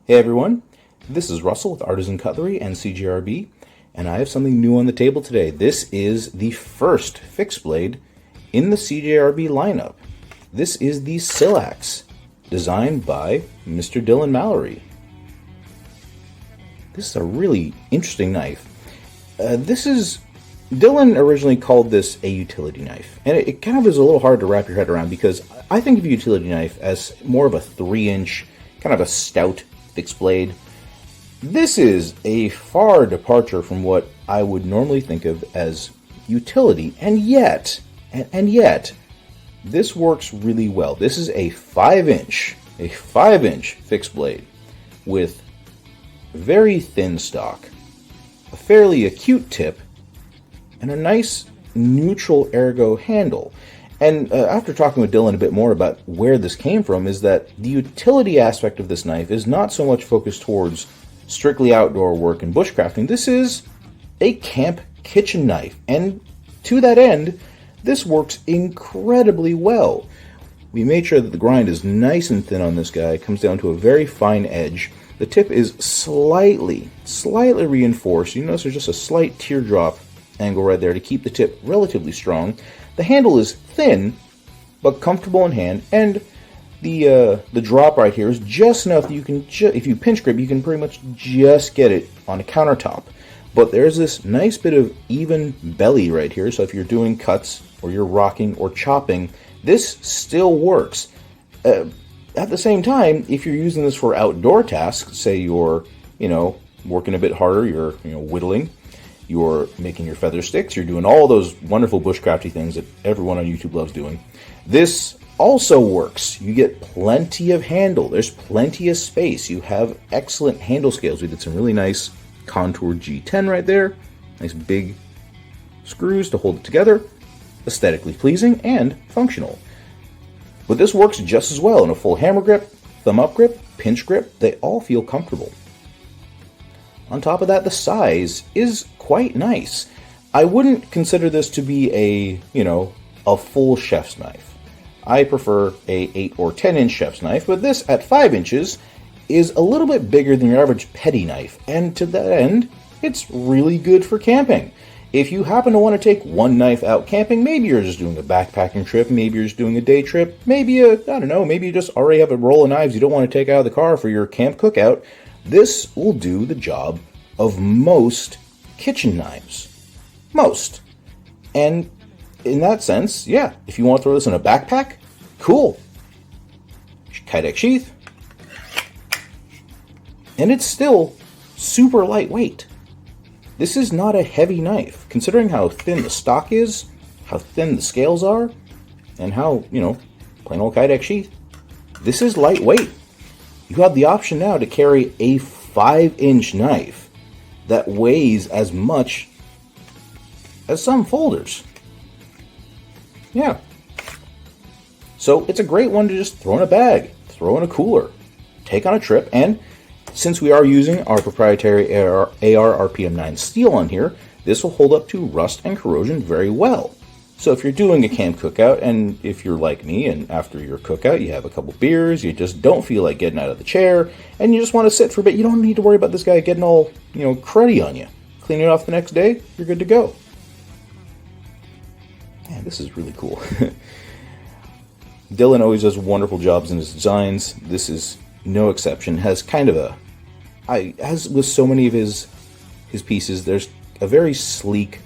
Hey everyone, this is Russell with Artisan Cutlery and CJRB, and I have something new on the table today. This is the first fixed blade in the CJRB lineup. This is the Silax, designed by Mr. Dylan Mallery. This is a really interesting knife. Dylan originally called this a utility knife, and it kind of is a little hard to wrap your head around because I think of a utility knife as more of a 3-inch, kind of a stout fixed blade. This is a far departure from what I would normally think of as utility, and yet, this works really well. This is a 5-inch fixed blade with very thin stock, a fairly acute tip, and a nice neutral Ergo handle. And after talking with Dylan a bit more about where this came from, is that the utility aspect of this knife is not so much focused towards strictly outdoor work and bushcrafting. This is a camp kitchen knife, and to that end, this works incredibly well. We made sure that the grind is nice and thin on this guy. It comes down to a very fine edge. The tip is slightly reinforced. You notice there's just a slight teardrop angle right there to keep the tip relatively strong. The handle is thin, but comfortable in hand, and the drop right here is just enough that you can, if you pinch grip, you can pretty much just get it on a countertop. But there's this nice bit of even belly right here, so if you're doing cuts, or you're rocking, or chopping, this still works. At the same time, if you're using this for outdoor tasks, say you're, working a bit harder, you're, whittling, you're making your feather sticks, you're doing all those wonderful bushcrafty things that everyone on YouTube loves doing, this also works. You get plenty of handle. There's plenty of space. You have excellent handle scales. We did some really nice contoured G10 right there. Nice big screws to hold it together. Aesthetically pleasing and functional. But this works just as well in a full hammer grip, thumb up grip, pinch grip. They all feel comfortable. On top of that, the size is quite nice. I wouldn't consider this to be a full chef's knife. I prefer a 8 or 10-inch chef's knife, but this at 5 inches is a little bit bigger than your average petty knife, and to that end, it's really good for camping. If you happen to want to take one knife out camping, maybe you're just doing a backpacking trip, maybe you're just doing a day trip, maybe maybe you just already have a roll of knives you don't want to take out of the car for your camp cookout, this will do the job of most kitchen knives. Most. And in that sense, yeah, if you want to throw this in a backpack, cool. Kydex sheath. And it's still super lightweight. This is not a heavy knife, considering how thin the stock is, how thin the scales are, and how, plain old Kydex sheath. This is lightweight. You have the option now to carry a 5-inch knife that weighs as much as some folders. Yeah. So it's a great one to just throw in a bag, throw in a cooler, take on a trip, and since we are using our proprietary AR RPM9 steel on here, this will hold up to rust and corrosion very well. So if you're doing a camp cookout, and if you're like me, and after your cookout you have a couple beers, you just don't feel like getting out of the chair, and you just want to sit for a bit, you don't need to worry about this guy getting all, cruddy on you. Clean it off the next day, you're good to go. Man, this is really cool. Dylan always does wonderful jobs in his designs. This is no exception. Has kind of as with so many of his pieces, there's a very sleek,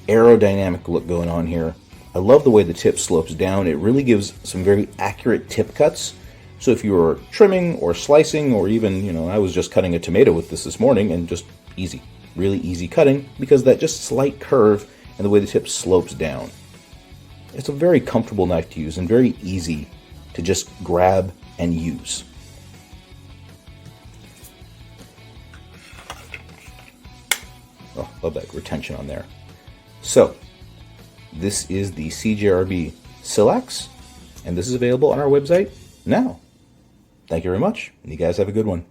aerodynamic look going on here. I love the way the tip slopes down. It really gives some very accurate tip cuts. So if you're trimming or slicing, or even, I was just cutting a tomato with this morning, and just easy, really easy cutting, because that just slight curve and the way the tip slopes down. It's a very comfortable knife to use and very easy to just grab and use. Oh, love that retention on there. So, this is the CJRB Silax, and this is available on our website now. Thank you very much, and you guys have a good one.